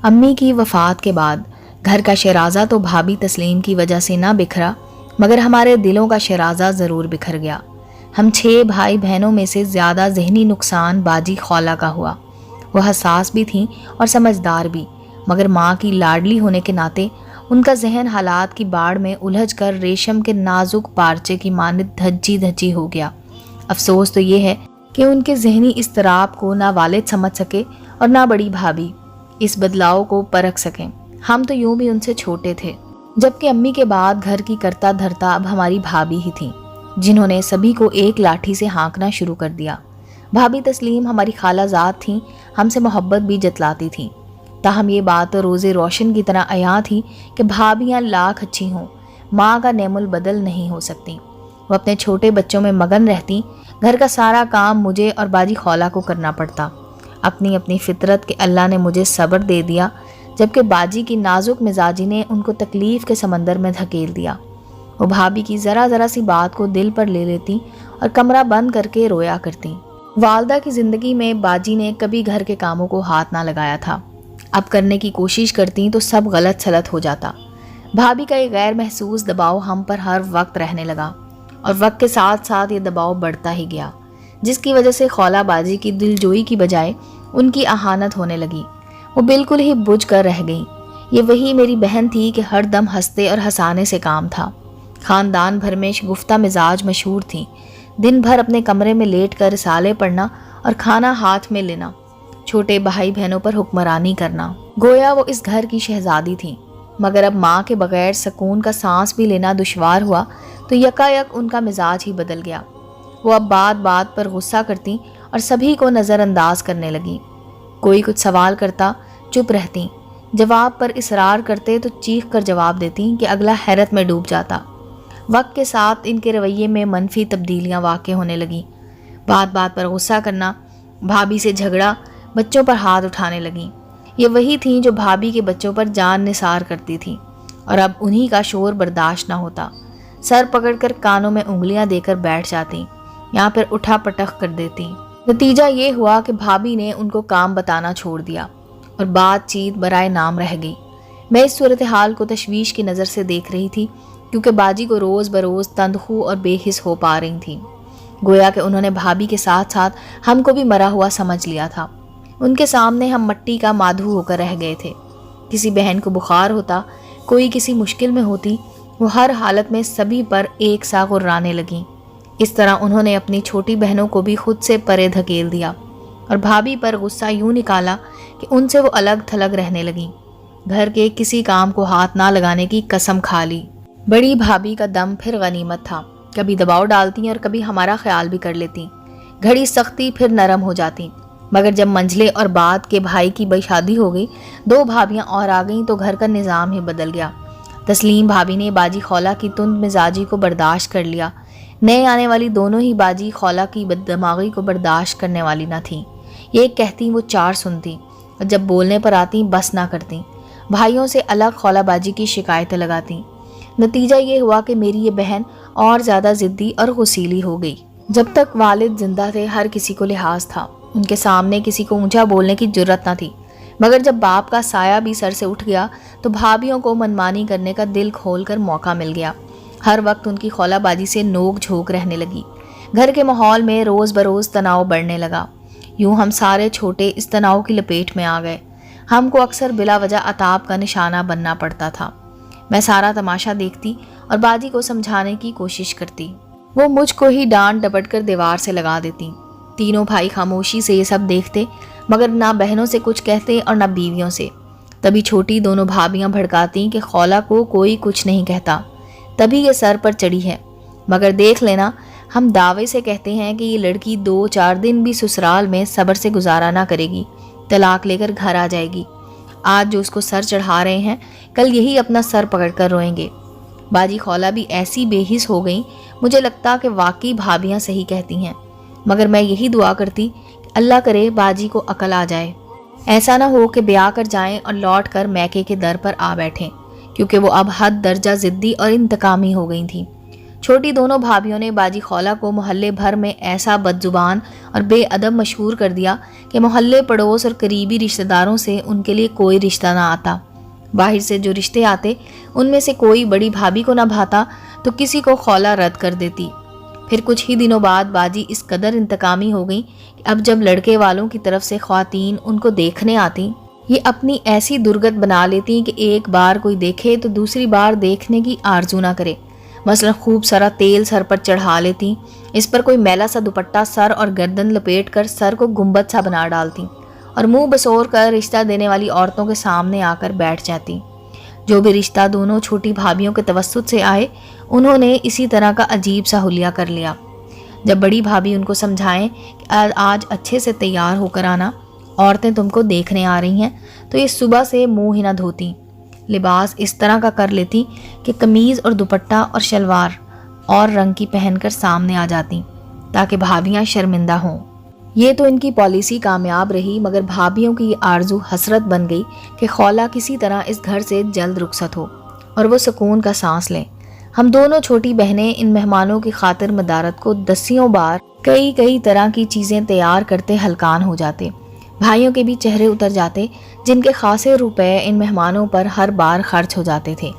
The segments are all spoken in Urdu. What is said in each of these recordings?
امی کی وفات کے بعد گھر کا شیرازہ تو بھابی تسلیم کی وجہ سے نہ بکھرا، مگر ہمارے دلوں کا شیرازہ ضرور بکھر گیا۔ ہم 6 بھائی بہنوں میں سے زیادہ ذہنی نقصان باجی خولہ کا ہوا۔ وہ حساس بھی تھیں اور سمجھدار بھی، مگر ماں کی لاڈلی ہونے کے ناطے ان کا ذہن حالات کی باڑ میں الجھ کر ریشم کے نازک پارچے کی مانند دھجی دھجی ہو گیا۔ افسوس تو یہ ہے کہ ان کے ذہنی اضطراب کو نہ والد سمجھ سکے اور نہ بڑی بھابھی اس بدلاؤ کو پرکھ سکیں۔ ہم تو یوں بھی ان سے چھوٹے تھے، جبکہ امی کے بعد گھر کی کرتا دھرتا اب ہماری بھابھی ہی تھیں، جنہوں نے سبھی کو ایک لاٹھی سے ہانکنا شروع کر دیا۔ بھابھی تسلیم ہماری خالہ ذات تھیں، ہم سے محبت بھی جتلاتی تھیں، تاہم یہ بات روز روشن کی طرح عیاں تھی کہ بھابھیاں لاکھ اچھی ہوں، ماں کا نعم البدل نہیں ہو سکتی۔ وہ اپنے چھوٹے بچوں میں مگن رہتی، گھر کا سارا کام مجھے اور باجی خولہ کو کرنا پڑتا۔ اپنی اپنی فطرت کہ اللہ نے مجھے صبر دے دیا، جبکہ باجی کی نازک مزاجی نے ان کو تکلیف کے سمندر میں دھکیل دیا۔ وہ بھابھی کی ذرا ذرا سی بات کو دل پر لے لیتی اور کمرہ بند کر کے رویا کرتی۔ والدہ کی زندگی میں باجی نے کبھی گھر کے کاموں کو ہاتھ نہ لگایا تھا، اب کرنے کی کوشش کرتی تو سب غلط سلط ہو جاتا۔ بھابھی کا یہ غیر محسوس دباؤ ہم پر ہر وقت رہنے لگا، اور وقت کے ساتھ ساتھ یہ دباؤ بڑھتا ہی گیا، جس کی وجہ سے خولہ باجی کی دلجوئی کی بجائے ان کی اہانت ہونے لگی۔ وہ بالکل ہی بجھ کر رہ گئیں۔ یہ وہی میری بہن تھی کہ ہر دم ہنستے اور ہنسانے سے کام تھا۔ خاندان بھر میں گفتہ مزاج مشہور تھیں، دن بھر اپنے کمرے میں لیٹ کر رسالے پڑھنا اور کھانا ہاتھ میں لینا، چھوٹے بھائی بہنوں پر حکمرانی کرنا، گویا وہ اس گھر کی شہزادی تھیں۔ مگر اب ماں کے بغیر سکون کا سانس بھی لینا دشوار ہوا تو یکایک ان کا مزاج ہی بدل گیا۔ وہ اب بات بات پر غصہ کرتی اور سبھی کو نظر انداز کرنے لگیں۔ کوئی کچھ سوال کرتا چپ رہتی، جواب پر اصرار کرتے تو چیخ کر جواب دیتی کہ اگلا حیرت میں ڈوب جاتا۔ وقت کے ساتھ ان کے رویے میں منفی تبدیلیاں واقع ہونے لگیں۔ بات بات پر غصہ کرنا، بھابھی سے جھگڑا، بچوں پر ہاتھ اٹھانے لگیں۔ یہ وہی تھیں جو بھابھی کے بچوں پر جان نثار کرتی تھیں، اور اب انہی کا شور برداشت نہ ہوتا۔ سر پکڑ کر کانوں میں انگلیاں دے کر بیٹھ جاتی یا پھر اٹھا پٹخ کر دیتی۔ نتیجہ یہ ہوا کہ بھابھی نے ان کو کام بتانا چھوڑ دیا اور بات چیت برائے نام رہ گئی۔ میں اس صورتحال کو تشویش کی نظر سے دیکھ رہی تھی، کیونکہ باجی کو روز بروز تندخو اور بے حس ہو پا رہی تھیں، گویا کہ انہوں نے بھابھی کے ساتھ ساتھ ہم کو بھی مرا ہوا سمجھ لیا تھا۔ ان کے سامنے ہم مٹی کا مادھو ہو کر رہ گئے تھے۔ کسی بہن کو بخار ہوتا، کوئی کسی مشکل میں ہوتی، وہ ہر حالت میں سبھی پر ایک سا غرانے لگیں۔ اس طرح انہوں نے اپنی چھوٹی بہنوں کو بھی خود سے پرے دھکیل دیا اور بھابھی پر غصہ یوں نکالا کہ ان سے وہ الگ تھلگ رہنے لگیں۔ گھر کے کسی کام کو ہاتھ نہ لگانے کی قسم کھا لی۔ بڑی بھابھی کا دم پھر غنیمت تھا، کبھی دباؤ ڈالتی اور کبھی ہمارا خیال بھی کر لیتی، گھڑی سختی پھر نرم ہو جاتی۔ مگر جب منجلے اور بعد کے بھائی کی بے شادی ہو گئی، 2 بھابیاں اور آ گئیں تو گھر کا نظام ہی بدل گیا۔ تسلیم بھابھی نے باجی خولہ کی تند مزاجی کو برداشت کر لیا۔ نئے آنے والی دونوں ہی باجی خولہ کی بد دماغی کو برداشت کرنے والی نہ تھیں۔ یہ ایک کہتی وہ 4 سنتی، اور جب بولنے پر آتی بس نہ کرتی۔ بھائیوں سے الگ خولہ باجی کی شکایتیں لگاتی۔ نتیجہ یہ ہوا کہ میری یہ بہن اور زیادہ ضدی اور غسیلی ہو گئی۔ جب تک والد زندہ تھے ہر کسی کو لحاظ تھا، ان کے سامنے کسی کو اونچا بولنے کی جرت نہ تھی، مگر جب باپ کا سایہ بھی سر سے اٹھ گیا تو بھابھیوں کو منمانی کرنے کا دل کھول کر موقع مل گیا۔ ہر وقت ان کی خولہ باجی سے نوک جھوک رہنے لگی۔ گھر کے ماحول میں روز بروز تناؤ بڑھنے لگا۔ یوں ہم سارے چھوٹے اس تناؤ کی لپیٹ میں آ گئے۔ ہم کو اکثر بلا وجہ عتاب کا نشانہ بننا پڑتا تھا۔ میں سارا تماشا دیکھتی اور باجی کو سمجھانے کی کوشش کرتی، وہ مجھ کو ہی ڈانٹ ڈپٹ کر دیوار سے لگا دیتی۔ تینوں بھائی خاموشی سے یہ سب دیکھتے، مگر نہ بہنوں سے کچھ کہتے اور نہ بیویوں سے۔ تبھی چھوٹی دونوں بھابیاں بھڑکاتی کہ خولہ کو کوئی کچھ نہیں کہتا، تبھی یہ سر پر چڑھی ہے، مگر دیکھ لینا ہم دعوے سے کہتے ہیں کہ یہ لڑکی 2-4 دن بھی سسرال میں صبر سے گزارا نہ کرے گی، طلاق لے کر گھر آ جائے گی۔ آج جو اس کو سر چڑھا رہے ہیں، کل یہی اپنا سر پکڑ کر روئیں گے۔ باجی خولہ بھی ایسی بے حس ہو گئیں، مجھے لگتا کہ واقعی بھابیاں صحیح کہتی ہیں، مگر میں یہی دعا کرتی کہ اللہ کرے باجی کو عقل آ جائے، ایسا نہ ہو کہ بیاہ کر جائیں اور لوٹ کر میکے کے در پر آ بیٹھیں، کیونکہ وہ اب حد درجہ ضدی اور انتقامی ہو گئی تھیں۔ چھوٹی دونوں بھابھیوں نے باجی خولہ کو محلے بھر میں ایسا بدزبان اور بے ادب مشہور کر دیا کہ محلے پڑوس اور قریبی رشتہ داروں سے ان کے لیے کوئی رشتہ نہ آتا۔ باہر سے جو رشتے آتے ان میں سے کوئی بڑی بھابھی کو نہ بھاتا تو کسی کو خولہ رد کر دیتی۔ پھر کچھ ہی دنوں بعد باجی اس قدر انتقامی ہو گئی کہ اب جب لڑکے والوں کی طرف سے خواتین ان کو دیکھنے آتی، یہ اپنی ایسی درگت بنا لیتی کہ ایک بار کوئی دیکھے تو دوسری بار دیکھنے کی آرزو نہ کرے۔ مثلا خوب سارا تیل سر پر چڑھا لیتی، اس پر کوئی میلا سا دوپٹہ سر اور گردن لپیٹ کر سر کو گنبد سا بنا ڈالتی اور منہ بسور کر رشتہ دینے والی عورتوں کے سامنے آ کر بیٹھ جاتی۔ جو بھی رشتہ دونوں چھوٹی بھابھیوں کے توسط سے آئے انہوں نے اسی طرح کا عجیب سا حلیہ کر لیا۔ جب بڑی بھابھی ان کو سمجھائیں کہ آج اچھے سے تیار ہو کر آنا، عورتیں تم کو دیکھنے آ رہی ہیں، تو یہ صبح سے منہ ہی نہ دھوتی، لباس اس طرح کا کر لیتی کہ قمیض اور دوپٹہ اور شلوار اور رنگ کی پہن کر سامنے آ جاتی تاکہ بھابھیاں شرمندہ ہوں۔ یہ تو ان کی پالیسی کامیاب رہی، مگر بھابھیوں کی یہ آرزو حسرت بن گئی کہ خولہ کسی طرح اس گھر سے جلد رخصت ہو اور وہ سکون کا سانس لیں۔ ہم دونوں چھوٹی بہنیں ان مہمانوں کی خاطر مدارت کو دسیوں بار کئی طرح کی چیزیں تیار کرتے ہلکان ہو جاتے۔ بھائیوں کے بھی چہرے اتر جاتے جن کے خاصے روپے ان مہمانوں پر ہر بار خرچ ہو جاتے تھے۔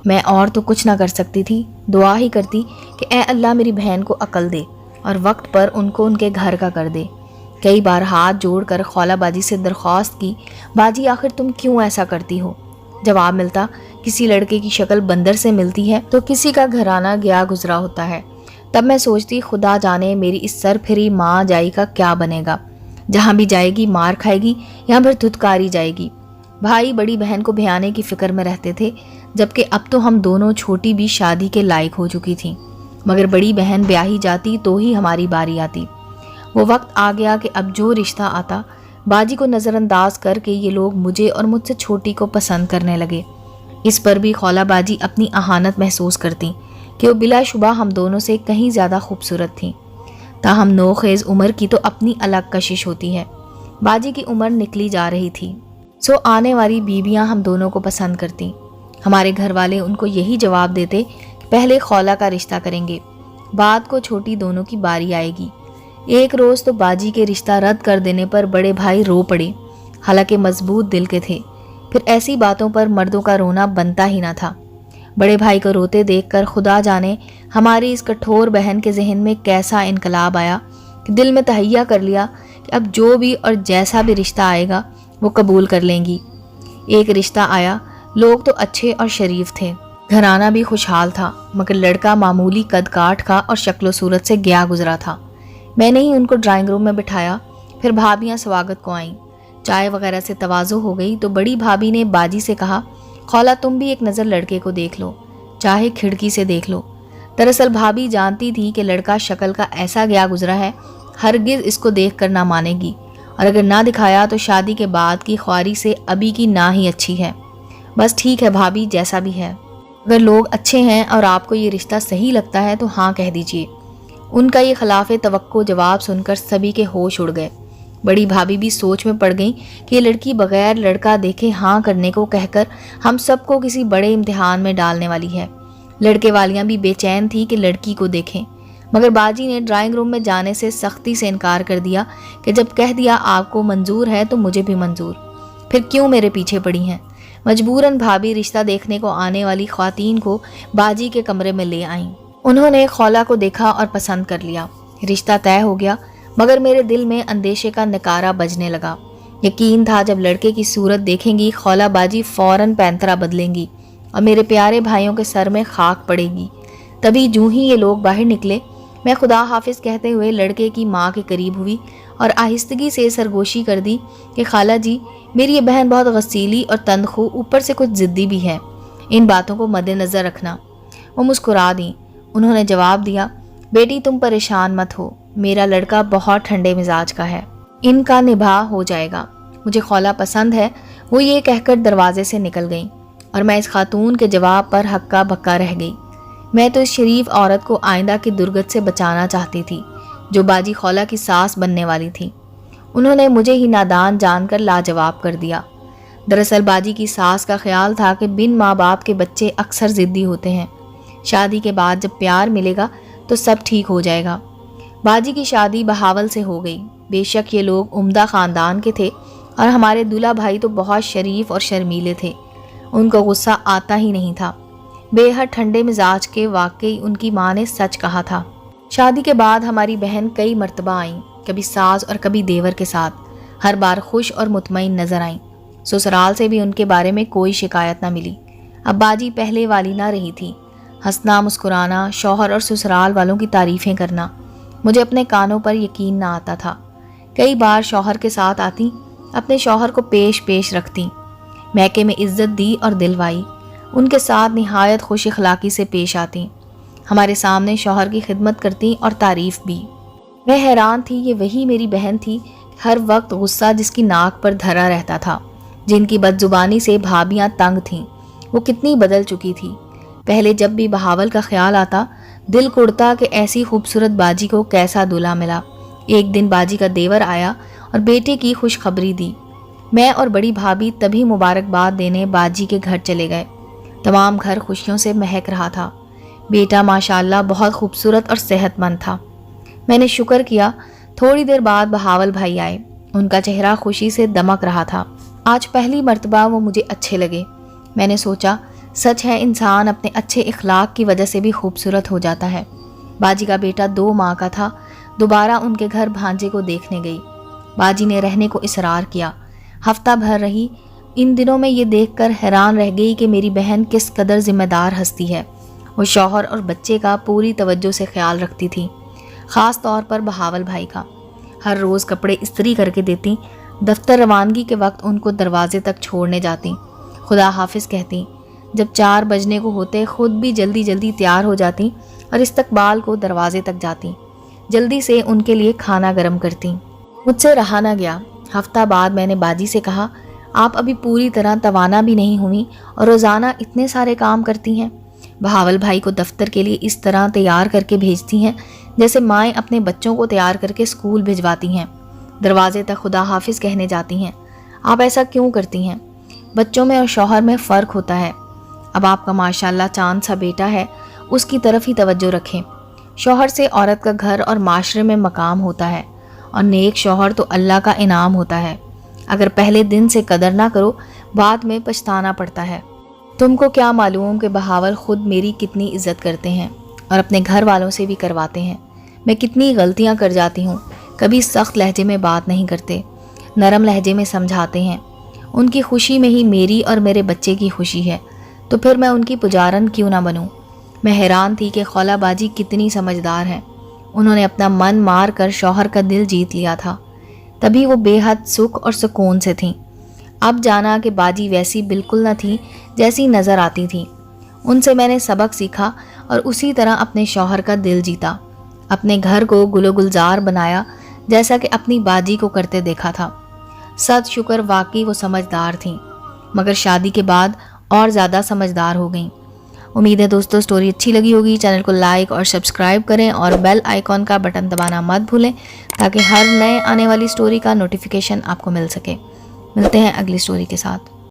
میں اور تو کچھ نہ کر سکتی تھی، دعا ہی کرتی کہ اے اللہ میری بہن کو عقل دے اور وقت پر ان کو ان کے گھر کا کر دے۔ کئی بار ہاتھ جوڑ کر خولہ باجی سے درخواست کی، باجی آخر تم کیوں ایسا کرتی ہو؟ جواب ملتا، کسی لڑکے کی شکل بندر سے ملتی ہے تو کسی کا گھرانہ گیا گزرا ہوتا ہے۔ تب میں سوچتی خدا جانے میری اس سر پھری ماں جائی کا کیا بنے گا، جہاں بھی جائے گی مار کھائے گی یا پھر دھتکاری جائے گی۔ بھائی بڑی بہن کو بھیانے کی فکر میں رہتے تھے، جبکہ اب تو ہم دونوں چھوٹی بھی شادی کے لائق ہو چکی تھیں، مگر بڑی بہن بیاہی جاتی تو ہی ہماری باری آتی۔ وہ وقت آ گیا کہ اب جو رشتہ آتا باجی کو نظر انداز کر کے یہ لوگ مجھے اور مجھ سے چھوٹی کو پسند کرنے لگے۔ اس پر بھی خولہ باجی اپنی اہانت محسوس کرتی کہ وہ بلا شبہ ہم دونوں سے کہیں زیادہ خوبصورت تھیں۔ تاہم نوخیز عمر کی تو اپنی الگ کشش ہوتی ہے۔ باجی کی عمر نکلی جا رہی تھی، سو آنے والی بیویاں ہم دونوں کو پسند کرتی۔ ہمارے گھر والے ان کو یہی جواب دیتے کہ پہلے خولہ کا رشتہ کریں گے، بعد کو چھوٹی دونوں کی باری آئے گی۔ ایک روز تو باجی کے رشتہ رد کر دینے پر بڑے بھائی رو پڑے، حالانکہ مضبوط دل کے تھے۔ پھر ایسی باتوں پر مردوں کا رونا بنتا ہی نہ تھا۔ بڑے بھائی کو روتے دیکھ کر خدا جانے ہماری اس کٹھور بہن کے ذہن میں کیسا انقلاب آیا کہ دل میں تہیہ کر لیا کہ اب جو بھی اور جیسا بھی رشتہ آئے گا وہ قبول کر لیں گی۔ ایک رشتہ آیا، لوگ تو اچھے اور شریف تھے، گھرانہ بھی خوشحال تھا، مگر لڑکا معمولی قد کاٹ کا اور شکل و صورت سے گیا گزرا تھا۔ میں نے ہی ان کو ڈرائنگ روم میں بٹھایا، پھر بھابھیاں سواگت کو آئیں۔ چائے وغیرہ سے تواضع ہو گئی تو بڑی بھابھی نے باجی سے کہا، خولہ تم بھی ایک نظر لڑکے کو دیکھ لو، چاہے کھڑکی سے دیکھ لو۔ دراصل بھابھی جانتی تھی کہ لڑکا شکل کا ایسا گیا گزرا ہے، ہرگز اس کو دیکھ کر نہ مانے گی، اور اگر نہ دکھایا تو شادی کے بعد کی خواری سے ابھی کی نہ ہی اچھی ہے۔ بس ٹھیک ہے بھابھی، جیسا بھی ہے، اگر لوگ اچھے ہیں اور آپ کو یہ رشتہ صحیح لگتا ہے تو ہاں کہہ دیجئے۔ ان کا یہ خلاف توقع جواب سن کر سبھی کے ہوش اڑ گئے۔ بڑی بھابھی بھی سوچ میں پڑ گئیں کہ یہ لڑکی بغیر لڑکا دیکھے ہاں کرنے کو کہہ کر ہم سب کو کسی بڑے امتحان میں ڈالنے والی ہے۔ لڑکے والیاں بھی بے چین تھی کہ لڑکی کو دیکھیں، مگر باجی نے ڈرائنگ روم میں جانے سے سختی سے انکار کر دیا کہ جب کہہ دیا آپ کو منظور ہے تو مجھے بھی منظور، پھر کیوں میرے پیچھے پڑی ہیں۔ مجبوراً بھابھی رشتہ دیکھنے کو آنے والی خواتین کو باجی کے کمرے میں لے آئیں۔ انہوں نے خولہ کو دیکھا اور پسند کر لیا، رشتہ طے ہو گیا، مگر میرے دل میں اندیشے کا نکارہ بجنے لگا۔ یقین تھا جب لڑکے کی صورت دیکھیں گی خولہ باجی فوراً پینترا بدلیں گی اور میرے پیارے بھائیوں کے سر میں خاک پڑے گی۔ تبھی جوں ہی یہ لوگ باہر نکلے، میں خدا حافظ کہتے ہوئے لڑکے کی ماں کے قریب ہوئی اور آہستگی سے سرگوشی کر دی کہ خالہ جی، میری یہ بہن بہت غسیلی اور تندخو، اوپر سے کچھ ضدی بھی ہے، ان باتوں کو مد نظر رکھنا۔ وہ مسکرا دیں۔ انہوں نے جواب دیا، بیٹی تم پریشان مت ہو، میرا لڑکا بہت ٹھنڈے مزاج کا ہے، ان کا نبھا ہو جائے گا، مجھے خولہ پسند ہے۔ وہ یہ کہہ کر دروازے سے نکل گئیں اور میں اس خاتون کے جواب پر ہکا بکا رہ گئی۔ میں تو اس شریف عورت کو آئندہ کی درگت سے بچانا چاہتی تھی جو باجی خولہ کی ساس بننے والی تھی۔ انہوں نے مجھے ہی نادان جان کر لاجواب کر دیا۔ دراصل باجی کی ساس کا خیال تھا کہ بن ماں باپ کے بچے اکثر ضدی ہوتے ہیں، شادی کے بعد جب پیار ملے گا تو سب ٹھیک ہو جائے گا۔ باجی کی شادی بہاول سے ہو گئی۔ بے شک یہ لوگ عمدہ خاندان کے تھے اور ہمارے دولہا بھائی تو بہت شریف اور شرمیلے تھے۔ ان کو غصہ آتا ہی نہیں تھا۔ بے حد ٹھنڈے مزاج کے، واقعی ان کی ماں نے سچ کہا تھا۔ شادی کے بعد ہماری بہن کئی مرتبہ آئیں، کبھی ساس اور کبھی دیور کے ساتھ، ہر بار خوش اور مطمئن نظر آئیں۔ سسرال سے بھی ان کے بارے میں کوئی شکایت نہ ملی۔ اب باجی پہلے والی نہ رہی تھی۔ ہنسنا، مسکرانا، شوہر اور سسرال والوں کی تعریفیں کرنا، مجھے اپنے کانوں پر یقین نہ آتا تھا۔ کئی بار شوہر کے ساتھ آتی، اپنے شوہر کو پیش رکھتی، میکے میں عزت دی اور دلوائی، ان کے ساتھ نہایت خوش اخلاقی سے پیش آتی، ہمارے سامنے شوہر کی خدمت کرتی اور تعریف بھی۔ میں حیران تھی، یہ وہی میری بہن تھی، ہر وقت غصہ جس کی ناک پر دھرا رہتا تھا، جن کی بد زبانی سے بھابیاں تنگ تھیں، وہ کتنی بدل چکی تھی۔ پہلے جب بھی بہاول کا خیال آتا، دل کڑتا کہ ایسی خوبصورت باجی کو کیسا دولہا ملا۔ ایک دن باجی کا دیور آیا اور بیٹے کی خوشخبری دی۔ میں اور بڑی بھابی تبھی مبارکباد دینے باجی کے گھر چلے گئے۔ تمام گھر خوشیوں سے مہک رہا تھا۔ بیٹا ماشاءاللہ بہت خوبصورت اور صحت مند تھا۔ میں نے شکر کیا۔ تھوڑی دیر بعد بہاول بھائی آئے، ان کا چہرہ خوشی سے دمک رہا تھا۔ آج پہلی مرتبہ وہ مجھے اچھے لگے۔ میں نے سوچا، سچ ہے انسان اپنے اچھے اخلاق کی وجہ سے بھی خوبصورت ہو جاتا ہے۔ باجی کا بیٹا 2 ماہ کا تھا۔ دوبارہ ان کے گھر بھانجے کو دیکھنے گئی۔ باجی نے رہنے کو اصرار کیا۔ ہفتہ بھر رہی۔ ان دنوں میں یہ دیکھ کر حیران رہ گئی کہ میری بہن کس قدر ذمہ دار ہستی ہے۔ وہ شوہر اور بچے کا پوری توجہ سے خیال رکھتی تھی، خاص طور پر بہاول بھائی کا۔ ہر روز کپڑے استری کر کے دیتی، دفتر روانگی کے وقت ان کو دروازے تک چھوڑنے جاتی، خدا حافظ کہتی۔ جب 4 بجنے کو ہوتے خود بھی جلدی جلدی تیار ہو جاتی اور استقبال کو دروازے تک جاتی، جلدی سے ان کے لیے کھانا گرم کرتی۔ مجھ سے رہا نہ گیا۔ ہفتہ بعد میں نے باجی سے کہا، آپ ابھی پوری طرح توانا بھی نہیں ہوئی اور روزانہ اتنے سارے کام کرتی ہیں۔ بہاول بھائی کو دفتر کے لیے اس طرح تیار کر کے بھیجتی ہیں جیسے مائیں اپنے بچوں کو تیار کر کے اسکول بھجواتی ہیں، دروازے تک خدا حافظ کہنے جاتی ہیں۔ آپ ایسا کیوں کرتی ہیں؟ بچوں میں اور شوہر میں فرق ہوتا ہے۔ اب آپ کا ماشاءاللہ چاند سا بیٹا ہے، اس کی طرف ہی توجہ رکھیں۔ شوہر سے عورت کا گھر اور معاشرے میں مقام ہوتا ہے، اور نیک شوہر تو اللہ کا انعام ہوتا ہے۔ اگر پہلے دن سے قدر نہ کرو، بعد میں پچھتانا پڑتا ہے۔ تم کو کیا معلوم کہ بہاول خود میری کتنی عزت کرتے ہیں اور اپنے گھر والوں سے بھی کرواتے ہیں۔ میں کتنی غلطیاں کر جاتی ہوں، کبھی سخت لہجے میں بات نہیں کرتے، نرم لہجے میں سمجھاتے ہیں۔ ان کی خوشی میں ہی میری اور میرے بچے کی خوشی ہے، تو پھر میں ان کی پجارن کیوں نہ بنوں؟ میں حیران تھی کہ خولہ باجی کتنی سمجھدار ہیں۔ انہوں نے اپنا من مار کر شوہر کا دل جیت لیا تھا، تبھی وہ بے حد سکھ اور سکون سے تھیں۔ اب جانا کہ باجی ویسی بالکل نہ تھی جیسی نظر آتی تھی۔ ان سے میں نے سبق سیکھا اور اسی طرح اپنے شوہر کا دل جیتا، اپنے گھر کو گل و گلزار بنایا جیسا کہ اپنی باجی کو کرتے دیکھا تھا۔ سچ شکر واقعی وہ سمجھدار تھیں، مگر شادی کے بعد اور زیادہ سمجھدار ہو گئیں۔ امید ہے دوستو سٹوری اچھی لگی ہوگی۔ چینل کو لائک اور سبسکرائب کریں اور بیل آئیکن کا بٹن دبانا مت بھولیں تاکہ ہر نئے آنے والی سٹوری کا نوٹیفیکیشن آپ کو مل سکے۔ ملتے ہیں اگلی سٹوری کے ساتھ۔